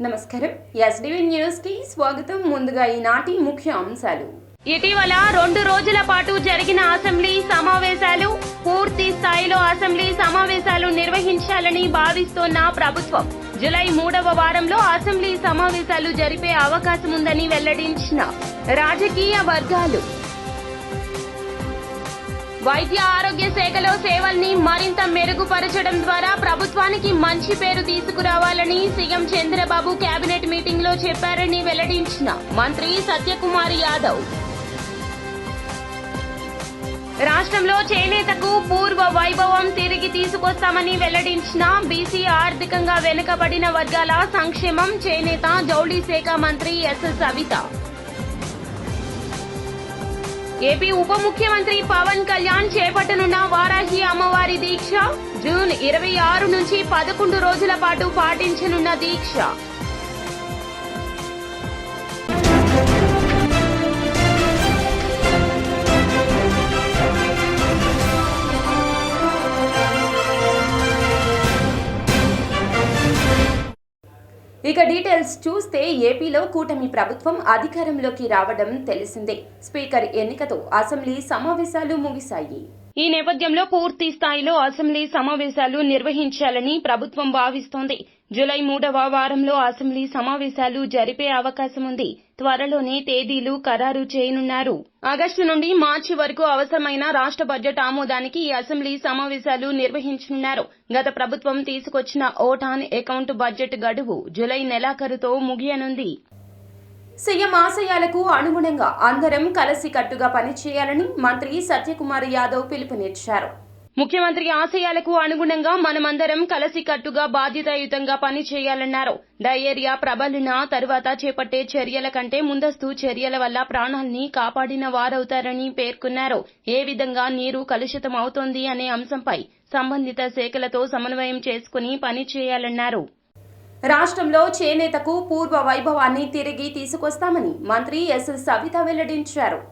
నమస్కారం. SDV news కి స్వాగతం. ముందుగా ఈనాటి ముఖ్య అంశాలు. ఇటీవల 2 రోజుల పాటు జరిగిన అసెంబ్లీ సమావేశాలు పూర్తి స్థాయిలో అసెంబ్లీ సమావేశాలు నిర్వహించాలని భావిస్తోన్న ప్రభుత్వం జూలై 3వ వారంలో అసెంబ్లీ సమావేశాలు జరిపే అవకాశం ఉందని వెల్లడించిన రాజకీయ వర్గాలు. వైద్య ఆరోగ్య శాఖలో సేవల్ని మరింత మెరుగుపరచడం ద్వారా ప్రభుత్వానికి మంచి పేరు తీసుకురావాలని సీఎం చంద్రబాబు కేబినెట్ మీటింగ్ లో చెప్పారని వెల్లడించిన మంత్రి సత్యకుమార్ యాదవ్. రాష్ట్రంలో చేనేతకు పూర్వ వైభవం తిరిగి తీసుకొస్తామని వెల్లడించిన బీసీ ఆర్థికంగా వెనుకబడిన వర్గాల సంక్షేమం చేనేత జౌళి శాఖ మంత్రి ఎస్ సవిత. ఏపీ ఉప ముఖ్యమంత్రి పవన్ కళ్యాణ్ చేపట్టనున్న వారాహి అమ్మవారి దీక్ష జూన్ 26 నుంచి 11 రోజుల పాటు పాటించనున్న దీక్ష. ఇక డీటెయిల్స్ చూస్తే ఏపీలో కూటమి ప్రభుత్వం అధికారంలోకి రావడం తెలిసిందే. స్పీకర్ ఎన్నికతో అసెంబ్లీ సమావేశాలు ముగిశాయి. ఈ నేపథ్యంలో పూర్తి స్థాయిలో అసెంబ్లీ సమావేశాలు నిర్వహించాలని ప్రభుత్వం భావిస్తోంది. జూలై 3వ వారంలో అసెంబ్లీ సమావేశాలు జరిపే అవకాశం ఉంది. త్వరలోనే తేదీలు ఖరారు చేయనున్నారు. ఆగస్టు నుండి మార్చి వరకు అవసరమైన రాష్ట్ర బడ్జెట్ ఆమోదానికి ఈ అసెంబ్లీ సమావేశాలు నిర్వహించనున్నారు. గత ప్రభుత్వం తీసుకొచ్చిన ఓట్ ఆన్ అకౌంట్ బడ్జెట్ గడువు జూలై నెలాఖరుతో ముగియనుంది. సీఎం ఆశయాలకు అనుగుణంగా అందరం కలిసికట్టుగా పనిచేయాలని మంత్రి సత్యకుమార్ యాదవ్ పిలుపునిచ్చారు. ముఖ్యమంత్రి ఆశయాలకు అనుగుణంగా మనమందరం కలిసికట్టుగా బాధ్యతాయుతంగా పనిచేయాలన్నారు. డయేరియా ప్రబలిన తరువాత చేపట్టే చర్యల కంటే ముందస్తు చర్యల వల్ల ప్రాణాల్ని కాపాడిన వారవుతారని పేర్కొన్నారు. ఏ విధంగా నీరు కలుషితం అవుతోంది అనే అంశంపై సంబంధిత శాఖలతో సమన్వయం చేసుకుని పనిచేయాలన్నారు. రాష్ట్రంలో చేనేతకు పూర్వ వైభవాన్ని తిరిగి తీసుకొస్తామని మంత్రి ఎస్ సవిత వెల్లడించారు.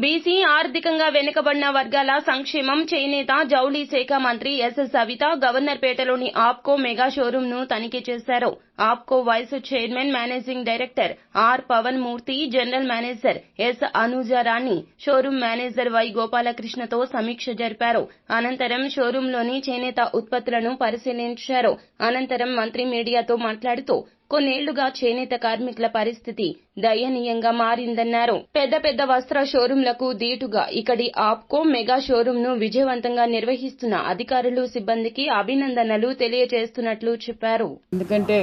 బీసీ ఆర్థికంగా వెనుకబడిన వర్గాల సంక్షేమం చేనేత జౌళి శాఖ మంత్రి ఎస్ సవిత గవర్నర్పేటలోని ఆప్కో మెగా షోరూమ్ ను తనిఖీ చేశారు. APCO vice chairman managing director R Pavan Murthy, general manager S Anujarani, showroom manager Y గోపాలకృష్ణతో సమీక్ష జరిపారు. అనంతరం షోరూంలోని చేనేత ఉత్పత్తులను పరిశీలించారు. అనంతరం మంత్రి మీడియాతో మాట్లాడుతూ కొన్నేళ్లుగా చేనేత కార్మికుల పరిస్థితి దయనీయంగా మారిందన్నారు. పెద్ద పెద్ద వస్త్ర షోరూంలకు దీటుగా ఇక్కడి ఆప్కో మెగా షోరూమ్ ను విజయవంతంగా నిర్వహిస్తున్న అధికారులు, సిబ్బందికి అభినందనలు తెలియజేస్తున్నట్లు చెప్పారు. ఎందుకంటే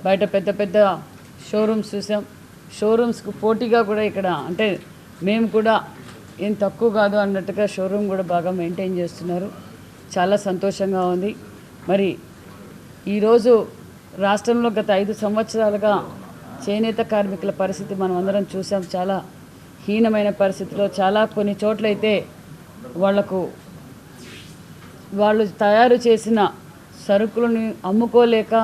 బయట పెద్ద పెద్ద షోరూమ్స్ చూసాం. షోరూమ్స్ కు పోటీగా కూడా ఇక్కడ అంటే మేము కూడా ఏం తక్కువ కాదు అన్నట్టుగా షోరూమ్ కూడా బాగా మెయింటైన్ చేస్తున్నారు. చాలా సంతోషంగా ఉంది. మరి ఈరోజు రాష్ట్రంలో గత 5 సంవత్సరాలుగా చేనేత కార్మికుల పరిస్థితి మనం అందరం చూసాం. చాలా హీనమైన పరిస్థితిలో కొన్ని చోట్లయితే వాళ్ళు తయారు చేసిన సరుకులను అమ్ముకోలేక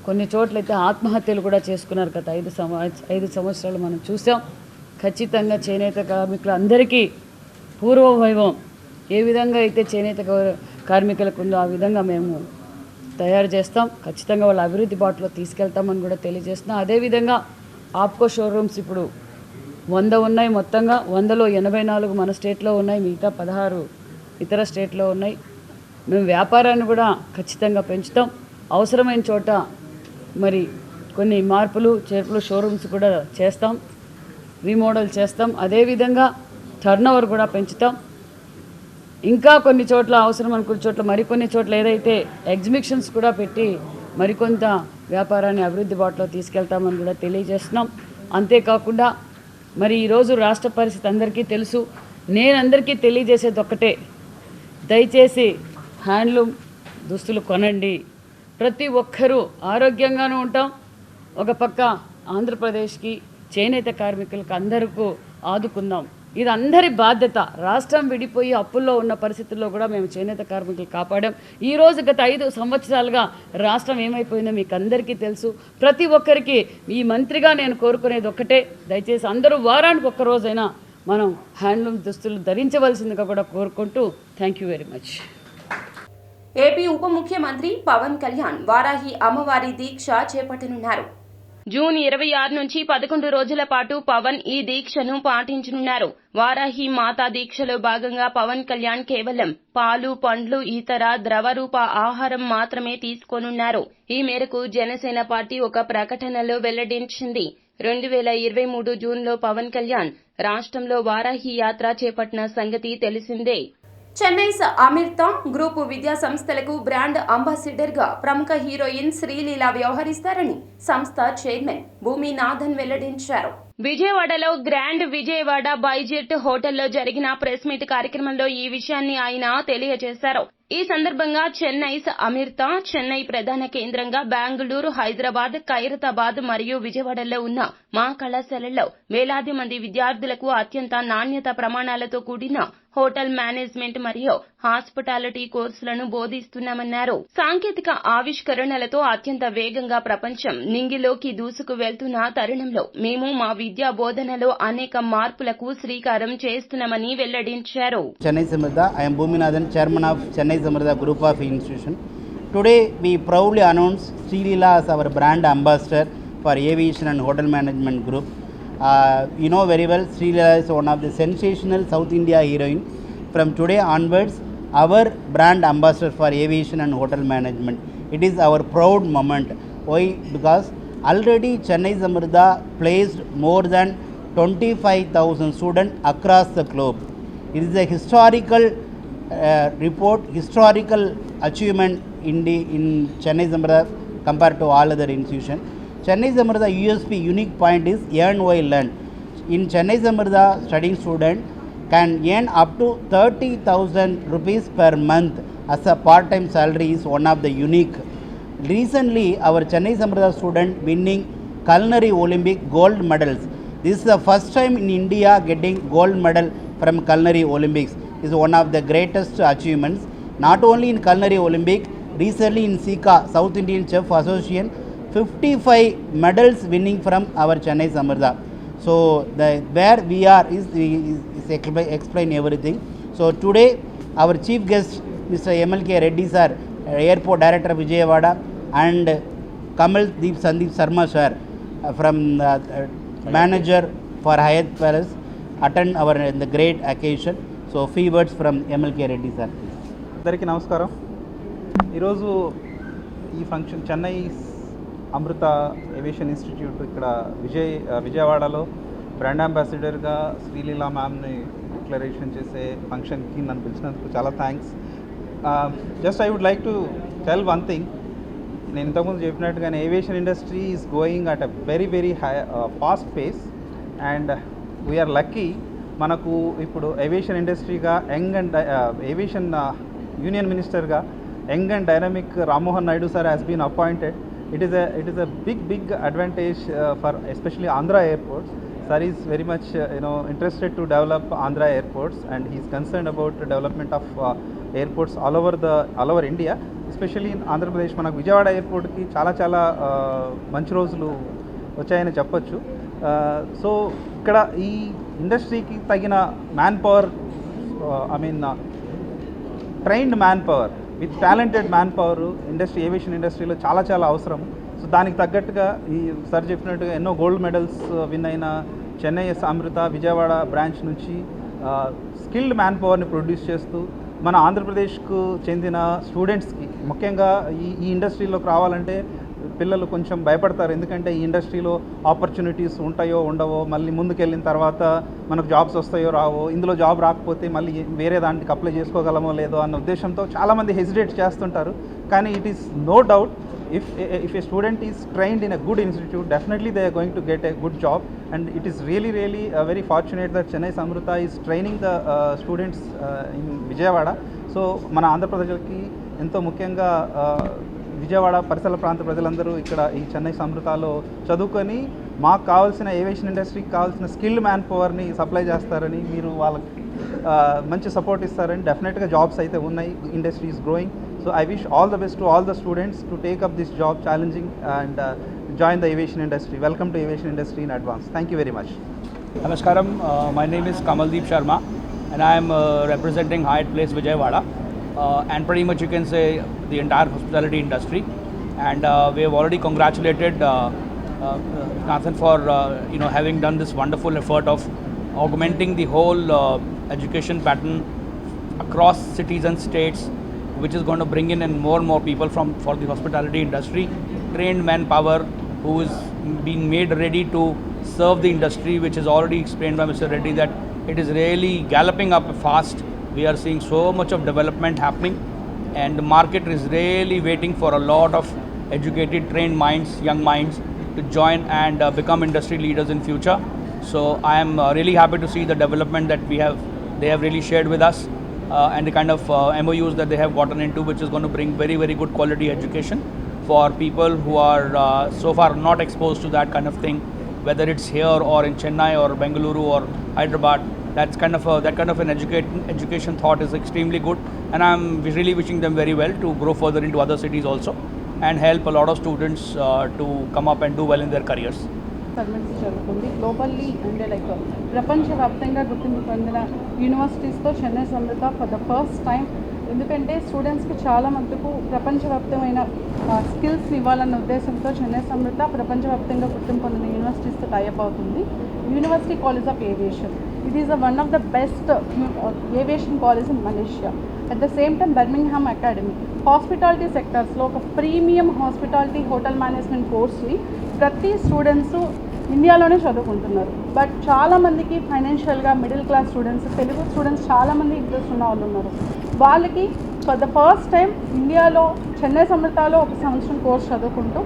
కొన్ని చోట్లయితే ఆత్మహత్యలు కూడా చేసుకున్నారు. గత 5 సంవత్సరాలు మనం చూసాం. ఖచ్చితంగా చేనేత కార్మికులందరికీ పూర్వ వైభవం ఏ విధంగా అయితే చేనేత కార్మికులకు ఉందో ఆ విధంగా మేము తయారు చేస్తాం. ఖచ్చితంగా వాళ్ళ అభివృద్ధి బాటలో తీసుకెళ్తామని కూడా తెలియజేస్తున్నాం. అదేవిధంగా ఆప్కో షోరూమ్స్ ఇప్పుడు 100 ఉన్నాయి. మొత్తంగా 100లో 84 మన స్టేట్లో ఉన్నాయి, మిగతా 16 ఇతర స్టేట్లో ఉన్నాయి. మేము వ్యాపారాన్ని కూడా ఖచ్చితంగా పెంచుతాం. అవసరమైన చోట మరి కొన్ని మార్పులు చేర్పులు షోరూమ్స్ కూడా చేస్తాం, రీమోడల్ చేస్తాం. అదేవిధంగా టర్నోవర్ కూడా పెంచుతాం. ఇంకా కొన్ని చోట్ల అవసరం అనుకున్న చోట్ల మరికొన్ని చోట్ల ఏదైతే ఎగ్జిబిషన్స్ కూడా పెట్టి మరికొంత వ్యాపారాన్ని అభివృద్ధి బాటలో తీసుకెళ్తామని కూడా తెలియజేస్తున్నాం. అంతేకాకుండా మరి ఈరోజు రాష్ట్ర పరిస్థితి అందరికీ తెలుసు. నేను అందరికీ తెలియజేసేది ఒక్కటే, దయచేసి హ్యాండ్లూమ్ దుస్తులు కొనండి. ప్రతి ఒక్కరూ ఆరోగ్యంగానూ ఉంటాం. ఒక పక్క ఆంధ్రప్రదేశ్కి చేనేత కార్మికులకు అందరికీ ఆదుకుందాం. ఇది అందరి బాధ్యత. రాష్ట్రం విడిపోయి అప్పుల్లో ఉన్న పరిస్థితుల్లో కూడా మేము చేనేత కార్మికులు కాపాడాం. ఈ రోజు గత 5 సంవత్సరాలుగా రాష్ట్రం ఏమైపోయిందో మీకు అందరికీ తెలుసు. ప్రతి ఒక్కరికి ఈ మంత్రిగా నేను కోరుకునేది ఒక్కటే, దయచేసి అందరూ వారానికి ఒక్క రోజైనా మనం హ్యాండ్లూమ్ దుస్తులు ధరించవలసిందిగా కూడా కోరుకుంటూ thank you very much. AP ఉప ముఖ్యమంత్రి పవన్ కళ్యాణ్ వారాహి అమ్మవారి దీక్ష చేపట్టనున్నారు. జూన్ 26 నుంచి 11 రోజుల పాటు పవన్ ఈ దీక్షను పాటించనున్నారు. వారాహి మాతా దీక్షలో భాగంగా పవన్ కళ్యాణ్ కేవలం పాలు, పండ్లు, ఇతర ద్రవరూప ఆహారం మాత్రమే తీసుకోనున్నారు. ఈ మేరకు జనసేన పార్టీ ఒక ప్రకటనలో వెల్లడించింది. 2023 జూన్లో పవన్ కళ్యాణ్ రాష్ట్రంలో వారాహి యాత్ర చేపట్టిన సంగతి తెలిసిందే. చెన్నై అమృత గ్రూపు విద్యా సంస్థలకు బ్రాండ్ అంబాసిడర్ గా ప్రముఖ హీరోయిన్ శ్రీలీల వ్యవహరిస్తారని సంస్థ చైర్మన్ భూమినాథన్ వెల్లడించారు. విజయవాడలో గ్రాండ్ విజయవాడ బైజెట్ హోటల్లో జరిగిన ప్రెస్ మీట్ కార్యక్రమంలో ఈ విషయాన్ని ఆయన తెలియజేశారు. ఈ సందర్భంగా చెన్నై అమృత చెన్నై ప్రధాన కేంద్రంగా బెంగళూరు, హైదరాబాద్, ఖైరతాబాద్ మరియు విజయవాడలో ఉన్న మా కళాశాలల్లో వేలాది మంది విద్యార్థులకు అత్యంత నాణ్యత ప్రమాణాలతో కూడిన హోటల్ మేనేజ్మెంట్ మరియు హాస్పిటాలిటీ కోర్సులను బోధిస్తున్నామన్నారు. సాంకేతిక ఆవిష్కరణలతో అత్యంత వేగంగా ప్రపంచం నింగిలోకి దూసుకు వెళ్తున్న తరుణంలో మేము మా విద్యా బోధనలో అనేక మార్పులకు శ్రీకారం చేస్తున్నామని వెల్లడించారు. Chennai Samriddha, I am Bhuminathan, Chairman of Chennai Samriddha Group of Institution. Today we proudly announce Srileela as our brand ambassador for Aviation and Hotel Management Group. You know very well, Srileela is one of the sensational South India heroine. From today onwards, our brand ambassador for Aviation and Hotel Management. It is our proud moment. Why? Because already Chennai Samriddha placed more than 25,000 students across the globe. It is a historical report, historical achievement in Chennai Samriddha compared to all other institutions. Chennai Samriddha USP unique point is earn while learn. In Chennai Samriddha, studying student can earn up to 30,000 rupees per month as a part-time salary is one of the unique. Recently, our Chennai Samriddha student winning Culinary Olympic gold medals. This is the first time in India getting gold medal from Culinary Olympics. Is one of the greatest achievements. Not only in Culinary Olympic, recently in SICA, South Indian Chef Association, 55 medals winning from our Chennai Samriddha. So where we are is explain everything. So today our chief guest Mr. MLK Reddy sir, Airport Director Vijayawada, and Kamal Deep Sandeep Sharma sir from Manager for Hyatt Palace attend our the great occasion. So few words from MLK Reddy sir. అందరికీ నమస్కారం. ఈరోజు ఈ function Chennai Amrita aviation institute ఇక్కడ విజయవాడలో brand అంబాసిడర్గా శ్రీలీలా మ్యామ్ని declaration చేసే ఫంక్షన్కి నన్ను పిలిచినందుకు చాలా thanks. Just I would like to tell one thing. నేను ఇంతకుముందు చెప్పినట్టుగానే aviation industry is going at a very very high fast pace and we are lucky. మనకు ఇప్పుడు ఏవియేషన్ ఇండస్ట్రీగా యంగ్ అండ్ ఏవియేషన్ యూనియన్ మినిస్టర్గా young and dynamic Rammohan Naidu sir has been appointed. It is a big advantage for especially Andhra airports. Sir is very much interested to develop Andhra airports, and he is concerned about the development of airports all over India, especially in Andhra Pradesh. Manaku Vijayawada airport ki చాలా మంచి రోజులు వచ్చాయని చెప్పొచ్చు. So ఇక్కడ ఈ ఇండస్ట్రీకి తగిన man power, trained man power with talented man power aviation ఇండస్ట్రీలో చాలా అవసరం. సో దానికి తగ్గట్టుగా ఈ సార్ చెప్పినట్టుగా ఎన్నో గోల్డ్ మెడల్స్ విన్ అయిన చెన్నై అమృత విజయవాడ బ్రాంచ్ నుంచి స్కిల్డ్ మ్యాన్ పవర్ని ప్రొడ్యూస్ చేస్తూ మన ఆంధ్రప్రదేశ్కు చెందిన స్టూడెంట్స్కి ముఖ్యంగా ఈ ఇండస్ట్రీలోకి రావాలంటే పిల్లలు కొంచెం భయపడతారు. ఎందుకంటే ఈ ఇండస్ట్రీలో ఆపర్చునిటీస్ ఉంటాయో ఉండవో, మళ్ళీ ముందుకెళ్ళిన తర్వాత మనకు జాబ్స్ వస్తాయో రావో, ఇందులో జాబ్ రాకపోతే మళ్ళీ వేరే దానికి అప్లై చేసుకోగలమో లేదో అన్న ఉద్దేశంతో చాలామంది హెసిటేట్ చేస్తుంటారు. కానీ it is no doubt, if a student is trained in a good institute, definitely they are going to get a good job. And it is really very fortunate that Chennai Samriddha is training the students in Vijayawada. So మన ఆంధ్రప్రదేశ్కి ఎంతో ముఖ్యంగా విజయవాడ పరిసర ప్రాంత ప్రజలందరూ ఇక్కడ ఈ చెన్నై సమృద్ధాలో చదువుకొని మాకు కావాల్సిన ఏవియేషన్ ఇండస్ట్రీకి కావాల్సిన స్కిల్డ్ మ్యాన్ పవర్ని సప్లై చేస్తారని, మీరు వాళ్ళకి మంచి సపోర్ట్ ఇస్తారని, డెఫినెట్గా జాబ్స్ అయితే ఉన్నాయి. Industry is growing. So I wish all the best to all the students to take up this job challenging and join the aviation industry. Welcome to aviation industry in advance. Thank you very much. Namaskaram. My name is Kamal Deep Sharma and I am representing Hyatt Place Vijayawada. and pretty much you can say the entire hospitality industry. And we have already congratulated Nathan for having done this wonderful effort of augmenting the whole education pattern across cities and states, which is going to bring in more and more people for the hospitality industry, trained manpower who is being made ready to serve the industry, which is already explained by Mr. Reddy that it is really galloping up fast. We are seeing so much of development happening, and the market is really waiting for a lot of educated, trained minds, young minds to join and become industry leaders in future. So I am really happy to see the development that they have really shared with us, and the kind of MOUs that they have gotten into, which is going to bring very, very good quality education for people who are so far not exposed to that kind of thing, whether it's here or in Chennai or Bengaluru or Hyderabad. That kind of an education thought is extremely good, and I'm really wishing them very well to grow further into other cities also and help a lot of students to come up and do well in their careers. Permanent జరుగుతుంది globally అంటే like ప్రపంచవ్యాప్తంగా గుర్తింపు పొందిన యూనివర్సిటీస్తో Chennai Samrutha for the first time. ఎందుకంటే స్టూడెంట్స్కి చాలా మటుకు ప్రపంచవ్యాప్తమైన స్కిల్స్ని ఇవ్వాలన్న ఉద్దేశంతో చెన్నై సమృత ప్రపంచవ్యాప్తంగా గుర్తింపు పొందిన యూనివర్సిటీస్తో టైఅప్ అవుతుంది. University college of aviation, it is one of the best aviation college in Malaysia. At the same time Birmingham academy hospitality సెక్టర్స్లో ఒక ప్రీమియం హాస్పిటాలిటీ హోటల్ మేనేజ్మెంట్ కోర్స్ని ప్రతి స్టూడెంట్స్ ఇండియాలోనే చదువుకుంటున్నారు. బట్ చాలామందికి ఫైనాన్షియల్గా middle class students, Telugu students చాలామంది ఇంట్రెస్ట్ ఉన్న వాళ్ళు ఉన్నారు. వాళ్ళకి ఫర్ ద ఫస్ట్ టైం ఇండియాలో చెన్నై సమృతలో ఒక సంవత్సరం కోర్స్ చదువుకుంటూ,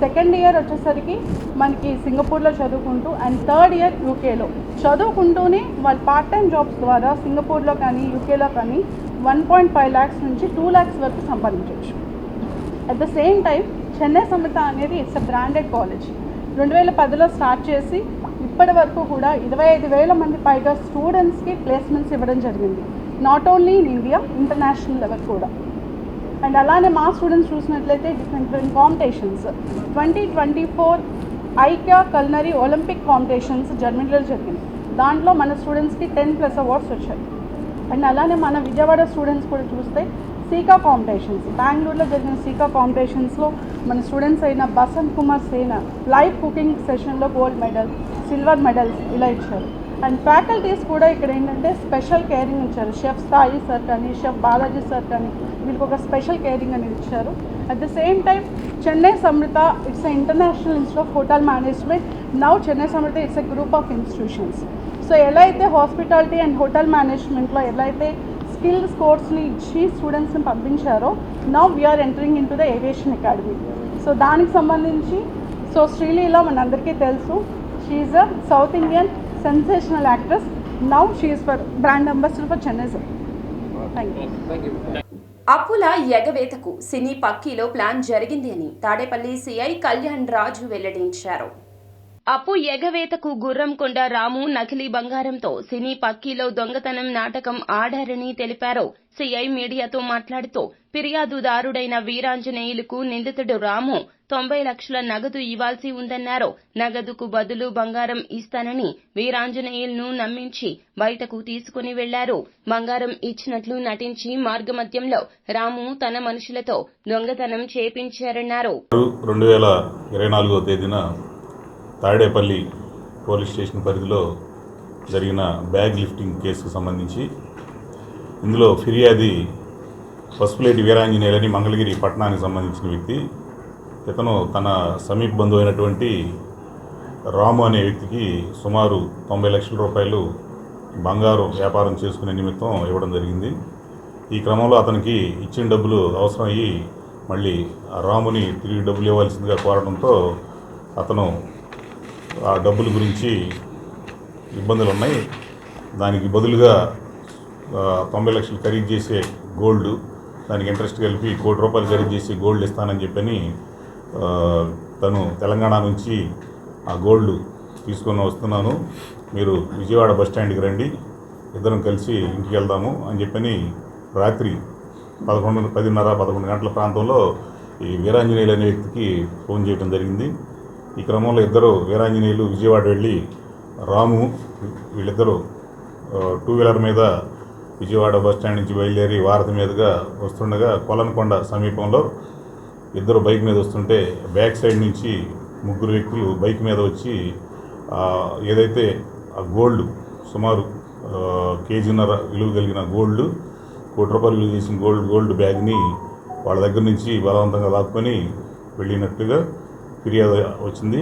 సెకండ్ ఇయర్ వచ్చేసరికి మనకి సింగపూర్లో చదువుకుంటూ, అండ్ థర్డ్ ఇయర్ యూకేలో చదువుకుంటూనే వాళ్ళు పార్ట్ టైం జాబ్స్ ద్వారా సింగపూర్లో కానీ యూకేలో కానీ 1.5 lakhs నుంచి 2 lakhs వరకు సంపాదించవచ్చు. At the same time Chennai Samrutha అనేది ఇట్స్ అ బ్రాండెడ్ కాలేజ్. 2010లో స్టార్ట్ చేసి ఇప్పటి వరకు కూడా 25,000 మంది పైగా స్టూడెంట్స్కి ప్లేస్మెంట్స్ ఇవ్వడం జరిగింది. Not only in India, international level కూడా. అండ్ అలానే మా స్టూడెంట్స్ చూసినట్లయితే different competitions 2024 IKEA culinary Olympic competitions జర్మనీలో జరిగింది. దాంట్లో మన స్టూడెంట్స్కి 10+ అవార్డ్స్ వచ్చాయి. అండ్ అలానే మన విజయవాడ స్టూడెంట్స్ కూడా చూస్తే సీకా కాంపిటీషన్స్, బెంగళూరులో జరిగిన సీకా కాంపిటీషన్స్లో మన స్టూడెంట్స్ అయిన బసంత్ కుమార్ సేన లైవ్ కుకింగ్ సెషన్లో గోల్డ్ మెడల్, సిల్వర్ మెడల్స్ ఇలా ఇచ్చారు. అండ్ ఫ్యాకల్టీస్ కూడా ఇక్కడ ఏంటంటే స్పెషల్ కేరింగ్ ఇచ్చారు. షెఫ్ సాయి సార్ కానీ, షెఫ్ బాలాజీ సార్ కానీ వీళ్ళకి ఒక స్పెషల్ కేరింగ్ అనేది ఇచ్చారు. At the same time Chennai Samrutha it's a international institute of hotel management. Now Chennai Samrutha it's a group of institutions. So ఎలా అయితే హాస్పిటాలిటీ అండ్ హోటల్ మేనేజ్మెంట్లో ఎలా అయితే స్కిల్స్ కోర్స్ని ఇచ్చి స్టూడెంట్స్ని పంపించారో, now we are entering into the aviation academy. So దానికి సంబంధించి శ్రీలీల మనందరికీ తెలుసు, she's a South Indian sensational actress. Now she's for brand ambassador for Chennai sir. Thank you. అప్పుల ఎగవేతకు సినీ పక్కీలో ప్లాన్ జరిగింది అని తాడేపల్లి సిఐ కళ్యాణ్ రాజు వెల్లడించారు. అప్పు ఎగవేతకు గుర్రంకొండ రాము నకిలీ బంగారంతో సినీ పక్కీలో దొంగతనం నాటకం ఆడారని తెలిపారు. సిఐ మీడియాతో మాట్లాడుతూ ఫిర్యాదుదారుడైన వీరాంజనేయులకు నిందితుడు రాము 90 లక్షల నగదు ఇవ్వాల్సి ఉందన్నారు. నగదుకు బదులు బంగారం ఇస్తానని వీరాంజనేయులను నమ్మించి బయటకు తీసుకుని వెళ్లారు. బంగారం ఇచ్చినట్లు నటించి మార్గమధ్యంలో రాము తన మనుషులతో దొంగతనం చేపించారన్నారు. 2024వ తేదీన తాడేపల్లి పోలీస్ స్టేషన్ పరిధిలో జరిగిన బ్యాగ్ లిఫ్టింగ్ కేసుకు సంబంధించి ఇందులో ఫిర్యాది పసుపులేటి వీరాంజనేయులని మంగళగిరి పట్టణానికి సంబంధించిన వ్యక్తి. ఇతను తన సమీప బంధువు అయినటువంటి రాము అనే వ్యక్తికి సుమారు 90 లక్షల రూపాయలు బంగారం వ్యాపారం చేసుకునే నిమిత్తం ఇవ్వడం జరిగింది. ఈ క్రమంలో అతనికి ఇచ్చిన డబ్బులు అవసరమయ్యి మళ్ళీ రాముని తిరిగి డబ్బులు ఇవ్వాల్సిందిగా కోరడంతో అతను ఆ డబ్బుల గురించి ఇబ్బందులు ఉన్నాయి, దానికి బదులుగా 90 లక్షలు ఖరీదు చేసే గోల్డ్, దానికి ఇంట్రెస్ట్ కలిపి 1 కోటి రూపాయలు ఖరీదు చేసి గోల్డ్ ఇస్తానని చెప్పని తను తెలంగాణ నుంచి ఆ గోల్డ్ తీసుకొని వస్తున్నాను, మీరు విజయవాడ బస్టాండ్కి రండి, ఇద్దరం కలిసి ఇంటికి వెళ్దాము అని చెప్పని రాత్రి 10:30-11 గంటల ప్రాంతంలో ఈ వీరాంజనేయులు అనే వ్యక్తికి ఫోన్ చేయడం జరిగింది. ఈ క్రమంలో ఇద్దరు వీరాంజనేయులు విజయవాడ వెళ్ళి రాము వీళ్ళిద్దరూ 2 వీలర్ మీద విజయవాడ బస్టాండ్ నుంచి బయలుదేరి వారధి మీదుగా వస్తుండగా కొలనకొండ సమీపంలో ఇద్దరు బైక్ మీద వస్తుంటే బ్యాక్ సైడ్ నుంచి ముగ్గురు వ్యక్తులు బైక్ మీద వచ్చి ఏదైతే ఆ గోల్డ్ సుమారు కేజీన్నర విలువ కలిగిన గోల్డ్ ₹1 కోటి విలువ చేసిన గోల్డ్ బ్యాగ్ని వాళ్ళ దగ్గర నుంచి బలవంతంగా లాక్కొని వెళ్ళినట్టుగా ఫిర్యాదు వచ్చింది.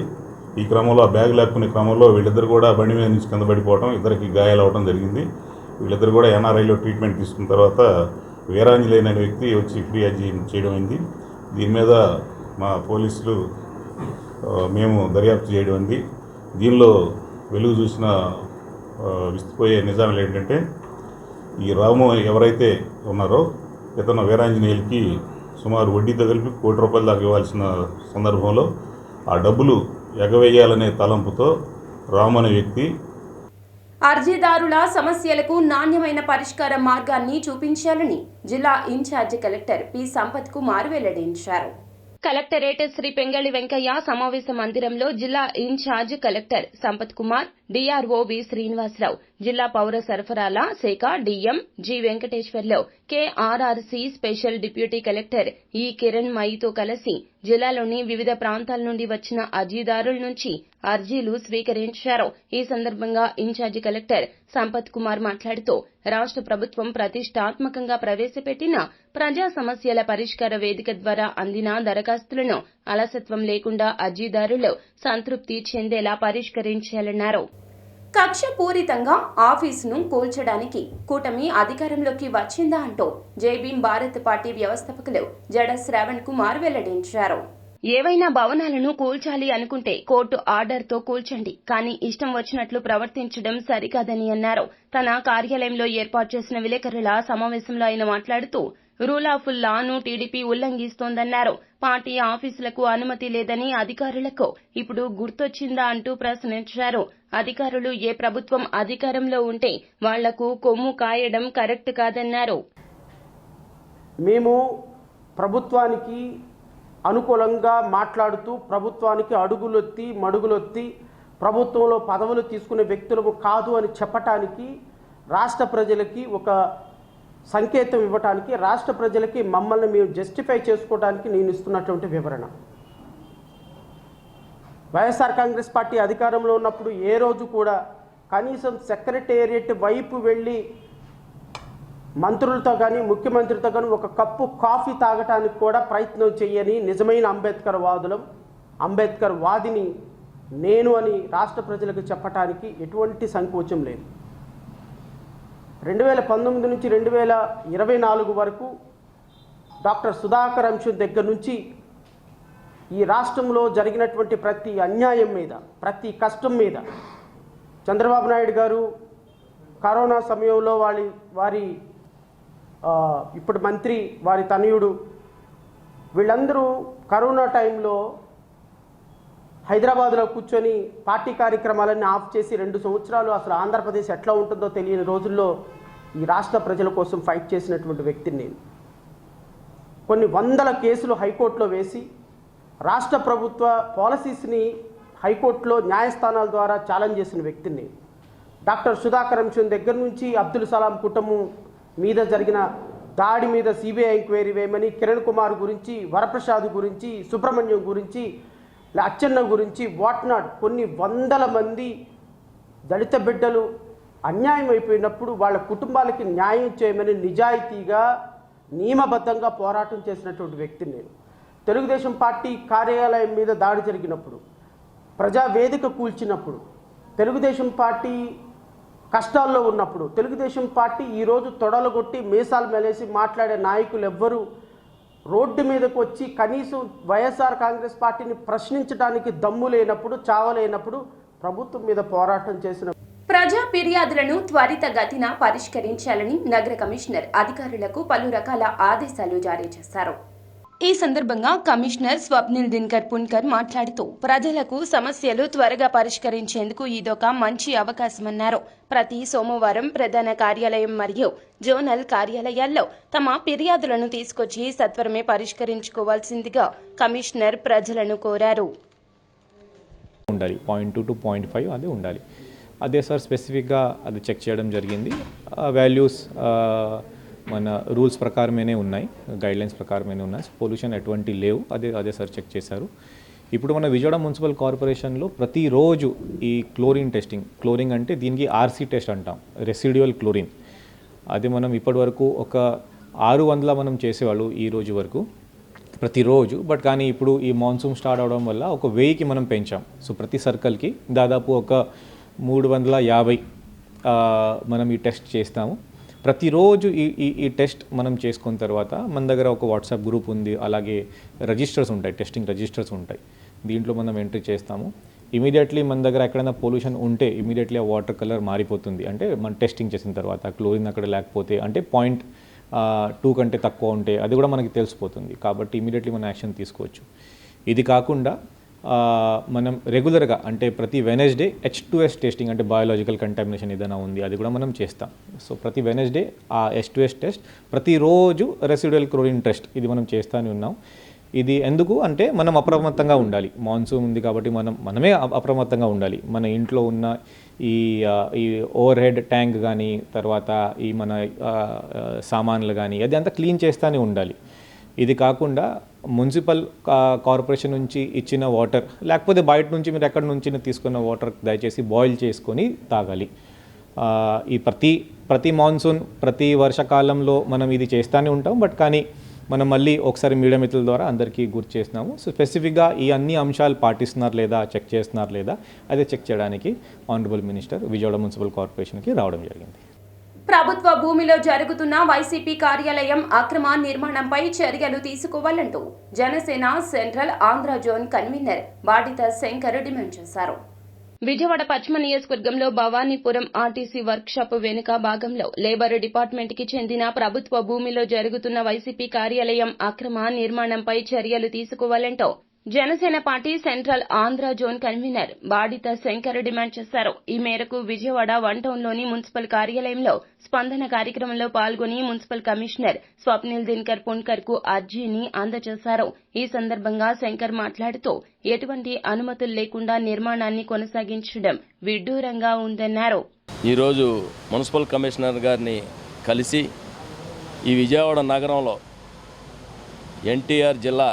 ఈ క్రమంలో ఆ బ్యాగ్ లాక్కునే క్రమంలో వీళ్ళిద్దరు కూడా బండి మీద నుంచి కింద పడిపోవడం, ఇద్దరికి గాయాలు అవడం జరిగింది. వీళ్ళిద్దరు కూడా NRIలో ట్రీట్మెంట్ తీసుకున్న తర్వాత వీరాంజనేయులు అనే వ్యక్తి వచ్చి ఫిర్యాదు చేయడం అయింది. దీని మీద మా పోలీసులు మేము దర్యాప్తు చేయడం అయింది. దీనిలో వెలుగు చూసిన విస్తుపోయే నిజాలు ఏంటంటే, ఈ రాము ఎవరైతే ఉన్నారో ఇతను వీరాంజనేయులకి సుమారు వడ్డీతో కలిపి ₹1 కోటి దాకా ఇవ్వాల్సిన సందర్భంలో ఆ డబ్బులు ఎగవేయాలనే తలంపుతో రాము అనే వ్యక్తి అర్జీదారుల సమస్యలకు నాణ్యమైన పరిష్కార మార్గాన్ని చూపించాలని జిల్లా in charge collector P Sampath Kumar వెల్లడించారు. కలెక్టరేట్ శ్రీ పెంగళి వెంకయ్య సమావేశ మందిరంలో జిల్లా in charge collector Sampath Kumar, DRO V Srinivasa Rao, జిల్లా పౌర సరఫరాల శాఖ DM G Venkateswarlu, KRRC special deputy collector E Kiran మయితో కలిసి జిల్లాలోని వివిధ ప్రాంతాల నుండి వచ్చిన అర్జీదారుల నుంచి అర్జీలు స్వీకరించారు. ఈ సందర్భంగా ఇన్ఛార్జి కలెక్టర్ సంపత్ కుమార్ మాట్లాడుతూ రాష్ట్ర ప్రభుత్వం ప్రతిష్టాత్మకంగా ప్రవేశపెట్టిన ప్రజా సమస్యల పరిష్కార వేదిక ద్వారా అందిన దరఖాస్తులను అలసత్వం లేకుండా అర్జీదారులు సంతృప్తి చెందేలా పరిష్కరించాలన్నారు. కక్షపూరితంగా ఆఫీసును కూల్చడానికి కూటమి అధికారంలోకి వచ్చిందా అంటూ జైభీం భారత్ పార్టీ వ్యవస్థాపకులు జడ శ్రావణ్ కుమార్ వెల్లడించారు. ఏవైనా భవనాలను కూల్చాలి అనుకుంటే కోర్టు ఆర్డర్తో కూల్చండి, కానీ ఇష్టం వచ్చినట్లు ప్రవర్తించడం సరికాదని అన్నారు. తన కార్యాలయంలో ఏర్పాటు చేసిన విలేకరుల సమావేశంలో ఆయన మాట్లాడుతూ రూల్ ఆఫ్ లాను టీడీపీ ఉల్లంఘిస్తోందన్నారు. పార్టీ ఆఫీసులకు అనుమతి లేదని అధికారులకు ఇప్పుడు గుర్తొచ్చిందా అంటూ ప్రశ్నించారు. అధికారులు ఏ ప్రభుత్వం అధికారంలో ఉంటే వాళ్లకు కొమ్ము కాయడం కరెక్ట్ కాదన్నారు. మేము ప్రభుత్వానికి అనుకూలంగా మాట్లాడుతూ ప్రభుత్వానికి అడుగులొత్తి మడుగులొత్తి ప్రభుత్వంలో పదవులు తీసుకునే వ్యక్తులకు కాదు అని చెప్పటానికి, రాష్ట్ర ప్రజలకి ఒక సంకేతం ఇవ్వటానికి, రాష్ట్ర ప్రజలకి మమ్మల్ని మేము జస్టిఫై చేసుకోవడానికి నేను ఇస్తున్నటువంటి వివరణ. వైఎస్ఆర్ కాంగ్రెస్ పార్టీ అధికారంలో ఉన్నప్పుడు ఏ రోజు కూడా కనీసం సెక్రటేరియట్ వైపు వెళ్ళి మంత్రులతో కానీ ముఖ్యమంత్రితో కానీ ఒక కప్పు కాఫీ తాగటానికి కూడా ప్రయత్నం చేయని నిజమైన అంబేద్కర్ వాదిని నేను అని రాష్ట్ర ప్రజలకు చెప్పటానికి ఎటువంటి సంకోచం లేదు. 2019 నుంచి 2024 వరకు డాక్టర్ సుధాకర్ అంశం దగ్గర నుంచి ఈ రాష్ట్రంలో జరిగినటువంటి ప్రతి అన్యాయం మీద, ప్రతి కష్టం మీద చంద్రబాబు నాయుడు గారు కరోనా సమయంలో వారి ఇప్పుడు మంత్రి వారి తనయుడు వీళ్ళందరూ కరోనా టైంలో హైదరాబాద్లో కూర్చొని పార్టీ కార్యక్రమాలన్నీ ఆఫ్ చేసి 2 సంవత్సరాలు అసలు ఆంధ్రప్రదేశ్ ఎట్లా ఉంటుందో తెలియని రోజుల్లో ఈ రాష్ట్ర ప్రజల కోసం ఫైట్ చేసినటువంటి వ్యక్తిని నేను. కొన్ని వందల కేసులు హైకోర్టులో వేసి రాష్ట్ర ప్రభుత్వ పాలసీస్ని హైకోర్టులో న్యాయస్థానాల ద్వారా ఛాలెంజ్ చేసిన వ్యక్తిని నేను. డాక్టర్ సుధాకర్ అంశం దగ్గర నుంచి అబ్దుల్ సలాం కుటుంబం మీద జరిగిన దాడి మీద సిబిఐ ఎంక్వైరీ వేయమని, కిరణ్ కుమార్ గురించి, వరప్రసాద్ గురించి, సుబ్రహ్మణ్యం గురించి, అచ్చెన్న గురించి, వాట్నాట్ కొన్ని వందల మంది దళిత బిడ్డలు అన్యాయం అయిపోయినప్పుడు వాళ్ళ కుటుంబాలకి న్యాయం చేయమని నిజాయితీగా నియమబద్ధంగా పోరాటం చేసినటువంటి వ్యక్తిని నేను. తెలుగుదేశం పార్టీ కార్యాలయం మీద దాడి జరిగినప్పుడు, ప్రజావేదిక కూల్చినప్పుడు, తెలుగుదేశం పార్టీ కష్టాల్లో ఉన్నప్పుడు, తెలుగుదేశం పార్టీ ఈరోజు తొడలగొట్టి మీసాలు మెలేసి మాట్లాడే నాయకులు ఎవ్వరూ రోడ్డు మీదకు వచ్చి కనీసం వైఎస్ఆర్ కాంగ్రెస్ పార్టీని ప్రశ్నించడానికి దమ్ము లేనప్పుడు, చావలేనప్పుడు ప్రభుత్వం మీద పోరాటం చేసిన ప్రజా ఫిర్యాదులను త్వరితగతిన పరిష్కరించాలని నగర కమిషనర్ అధికారులకు పలు రకాల ఆదేశాలు జారీ చేశారు. ఈ సందర్భంగా కమిషనర్ స్వప్నిల్ దినకర్ పున్కర్ మాట్లాడుతూ ప్రజలకు సమస్యలు త్వరగా పరిష్కరించేందుకు ఇదొక మంచి అవకాశమన్నారు. ప్రతి సోమవారం ప్రధాన కార్యాలయం మరియు జోనల్ కార్యాలయాల్లో తమ ఫిర్యాదులను తీసుకొచ్చి సత్వరమే పరిష్కరించుకోవాల్సిందిగా కమిషనర్ ప్రజలను కోరారు. ఉండాలి 0.2 to 0.5 అది ఉండాలి. అదే సార్ స్పెసిఫిక్గా అది చెక్ చేయడం జరిగింది. వాల్యూస్ మన రూల్స్ ప్రకారమే ఉన్నాయి, గైడ్లైన్స్ ప్రకారమే ఉన్నాయి. పొల్యూషన్ ఎటువంటి లేవు, అదే సార్ చెక్ చేశారు. ఇప్పుడు మన విజయవాడ మున్సిపల్ కార్పొరేషన్లో ప్రతిరోజు ఈ క్లోరిన్ టెస్టింగ్, క్లోరిన్ అంటే దీనికి ఆర్సీ టెస్ట్ అంటాం, రెసిడ్యువల్ క్లోరిన్. అది మనం ఇప్పటి వరకు ఒక 600 మనం చేసేవాళ్ళు ఈ రోజు వరకు ప్రతిరోజు. బట్ కానీ ఇప్పుడు ఈ మాన్సూన్ స్టార్ట్ అవడం వల్ల ఒక 1000కి మనం పెంచాం. సో ప్రతి సర్కిల్కి దాదాపు ఒక 350 మనం ఈ టెస్ట్ చేస్తాము. ప్రతిరోజు ఈ టెస్ట్ మనం చేసుకున్న తర్వాత మన దగ్గర ఒక వాట్సాప్ గ్రూప్ ఉంది, అలాగే రిజిస్టర్స్ ఉంటాయి, టెస్టింగ్ రిజిస్టర్స్ ఉంటాయి. దీంట్లో మనం ఎంట్రీ చేస్తాము. ఇమీడియట్లీ మన దగ్గర ఎక్కడైనా పొల్యూషన్ ఉంటే ఇమీడియట్లీ ఆ వాటర్ కలర్ మారిపోతుంది. అంటే మనం టెస్టింగ్ చేసిన తర్వాత క్లోరిన్ అక్కడ లేకపోతే, అంటే 0.2 కంటే తక్కువ ఉంటే అది కూడా మనకి తెలిసిపోతుంది. కాబట్టి ఇమీడియట్లీ మనం యాక్షన్ తీసుకోవచ్చు. ఇది కాకుండా మనం రెగ్యులర్గా అంటే ప్రతి వెనస్డే H2S టెస్టింగ్, అంటే బయాలజికల్ కంటామినేషన్ ఏదైనా ఉంది అది కూడా మనం చేస్తాం. సో ప్రతి వెనస్డే ఆ H2S టెస్ట్, ప్రతిరోజు రెసిడ్యువల్ క్లోరిన్ టెస్ట్ ఇది మనం చేస్తూనే ఉన్నాం. ఇది ఎందుకు అంటే మనం అప్రమత్తంగా ఉండాలి. మాన్సూన్ ఉంది కాబట్టి మనమే అప్రమత్తంగా ఉండాలి. మన ఇంట్లో ఉన్న ఈ ఓవర్ హెడ్ ట్యాంక్ కానీ, తర్వాత ఈ మన సామాన్లు కానీ అది అంతా క్లీన్ చేస్తూనే ఉండాలి. ఇది కాకుండా మున్సిపల్ కార్పొరేషన్ నుంచి ఇచ్చిన వాటర్, లేకపోతే బయట నుంచి మీరు ఎక్కడి నుంచి తీసుకున్న వాటర్ దయచేసి బాయిల్ చేసుకొని తాగాలి. ఈ ప్రతి మాన్సూన్, ప్రతి వర్షాకాలంలో మనం ఇది చేస్తూనే ఉంటాం. బట్ కానీ మనం మళ్ళీ ఒకసారి మీడియా మిత్రుల ద్వారా అందరికీ గుర్తు చేస్తున్నాము. సో స్పెసిఫిక్గా ఈ అన్ని అంశాలు పాటిస్తున్నారు లేదా, చెక్ చేస్తున్నారు లేదా, అదే చెక్ చేయడానికి ఆనరబుల్ మినిస్టర్ విజయవాడ మున్సిపల్ కార్పొరేషన్కి రావడం జరిగింది. ప్రభుత్వ భూమిలో జరుగుతున్న వైసీపీ కార్యాలయం అక్రమ నిర్మాణంపై చర్యలు తీసుకోవాలంటూ Janasena central Andhra zone convener Badita Shankar demand చేశారు. విజయవాడ పశ్చిమ నియోజకవర్గంలో భవానీపురం ఆర్టీసీ వర్క్షాప్ వెనుక భాగంలో లేబర్ డిపార్ట్మెంట్ కి చెందిన ప్రభుత్వ భూమిలో జరుగుతున్న వైసీపీ కార్యాలయం అక్రమ నిర్మాణంపై చర్యలు తీసుకోవాలంటూ Janasena party central Andhra zone convener Badita Shankar demand చేశారు. ఈ మేరకు విజయవాడ 1 టౌన్లోని మున్సిపల్ కార్యాలయంలో స్పందన కార్యక్రమంలో పాల్గొని మున్సిపల్ కమిషనర్ స్వప్నిల్ దినకర్ పున్కర్ కు అర్జీని అందజేశారు. ఈ సందర్భంగా శంకర్ మాట్లాడుతూ ఎటువంటి అనుమతులు లేకుండా నిర్మాణాన్ని కొనసాగించడం విడ్డూరంగా ఉందన్నారు. ఈరోజు మున్సిపల్ కమిషనర్ గారిని కలిసి ఈ విజయవాడ నగరంలో ఎన్టీఆర్ జిల్లా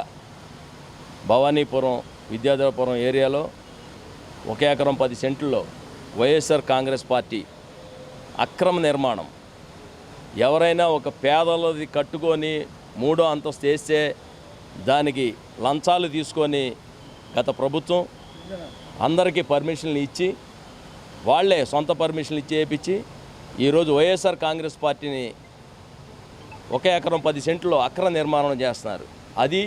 భవానీపురం విద్యాధరపురం ఏరియాలో 1 ఎకరం 10 సెంట్లలో వైఎస్ఆర్ కాంగ్రెస్ పార్టీ అక్రమ నిర్మాణం, ఎవరైనా ఒక పేదలది కట్టుకొని 3వ అంతస్తు వేస్తే దానికి లంచాలు తీసుకొని గత ప్రభుత్వం అందరికీ పర్మిషన్లు ఇచ్చి, వాళ్లే సొంత పర్మిషన్లు ఇచ్చి వేయించి ఈరోజు వైఎస్ఆర్ కాంగ్రెస్ పార్టీని 1 ఎకరం 10 సెంట్లో అక్రమ నిర్మాణం చేస్తున్నారు. అది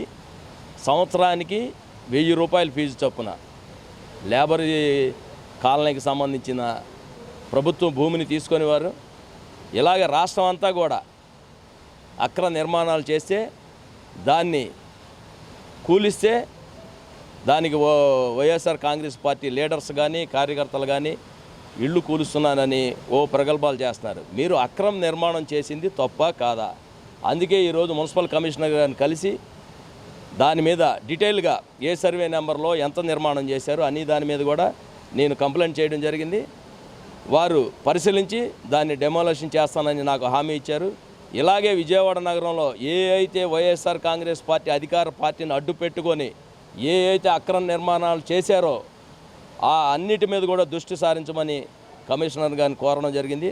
సంవత్సరానికి 1000 రూపాయల ఫీజు చొప్పున లేబర్ కాలనీకి సంబంధించిన ప్రభుత్వం భూమిని తీసుకొని వారు ఇలాగ రాష్ట్రం అంతా కూడా అక్రమ నిర్మాణాలు చేస్తే దాన్ని కూలిస్తే దానికి వైఎస్ఆర్ కాంగ్రెస్ పార్టీ లీడర్స్ కానీ కార్యకర్తలు కానీ ఇళ్ళు కూలుస్తున్నానని ప్రగల్భాలు చేస్తున్నారు. మీరు అక్రమ నిర్మాణం చేసింది తప్పా కాదా? అందుకే ఈరోజు మున్సిపల్ కమిషనర్ గారిని కలిసి దాని మీద డీటెయిల్గా ఏ సర్వే నెంబర్లో ఎంత నిర్మాణం చేశారు అని దాని మీద కూడా నేను కంప్లైంట్ చేయడం జరిగింది. వారు పరిశీలించి దాన్ని డెమోలేషన్ చేస్తానని నాకు హామీ ఇచ్చారు. ఇలాగే విజయవాడ నగరంలో అయితే వైఎస్ఆర్ కాంగ్రెస్ పార్టీ అధికార పార్టీని అడ్డు పెట్టుకొని అయితే అక్రమ నిర్మాణాలు చేశారో ఆ అన్నిటి మీద కూడా దృష్టి సారించమని కమిషనర్ గారిని కోరడం జరిగింది.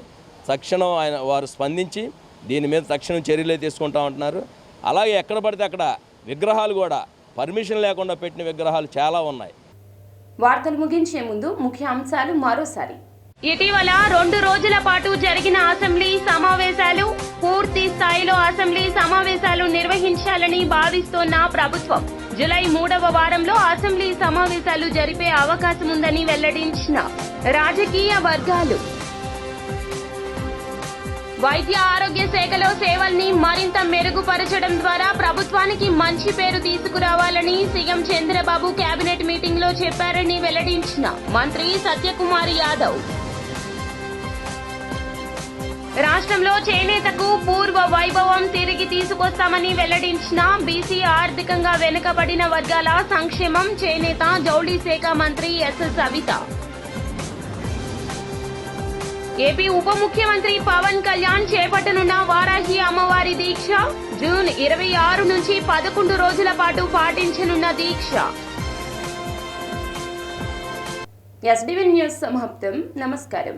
తక్షణం వారు స్పందించి దీని మీద తక్షణం చర్యలే తీసుకుంటా ఉంటున్నారు. అలాగే ఎక్కడ పడితే అక్కడ విగ్రహాలు కూడా పర్మిషన్ లేకుండా పెట్టిన విగ్రహాలు చాలా ఉన్నాయి. వార్తలు ముగించే ముందు ముఖ్యాంశాలు మరోసారి. ఇటీవల 2 రోజుల పాటు జరిగిన అసెంబ్లీ సమావేశాలు, పూర్తి స్థాయిలో అసెంబ్లీ సమావేశాలు నిర్వహించాలని భావిస్తోన్న ప్రభుత్వం జూలై 3వ వారంలో అసెంబ్లీ సమావేశాలు జరిపే అవకాశం ఉందని వెల్లడించిన రాజకీయ వర్గాలు. వైద్య ఆరోగ్య శాఖలో సేవల్ని మరింత మెరుగుపరచడం ద్వారా ప్రభుత్వానికి మంచి పేరు తీసుకురావాలని సీఎం చంద్రబాబు కేబినెట్ మీటింగ్ లో చెప్పారని వెల్లడించిన మంత్రి సత్యకుమార్ యాదవ్. రాష్ట్రంలో చేనేతకు పూర్వ వైభవం తిరిగి తీసుకొస్తామని వెల్లడించిన బీసీ ఆర్థికంగా వెనుకబడిన వర్గాల సంక్షేమం, చేనేత, జౌళి శాఖ మంత్రి ఎస్. సవిత. ఏపీ ఉప ముఖ్యమంత్రి పవన్ కళ్యాణ్ చేపట్టనున్న వారాహి అమ్మవారి దీక్ష జూన్ 26 నుంచి 11 రోజుల పాటు పాటించనున్న దీక్ష. ఎస్డివి న్యూస్ సమాప్తం. నమస్కారం.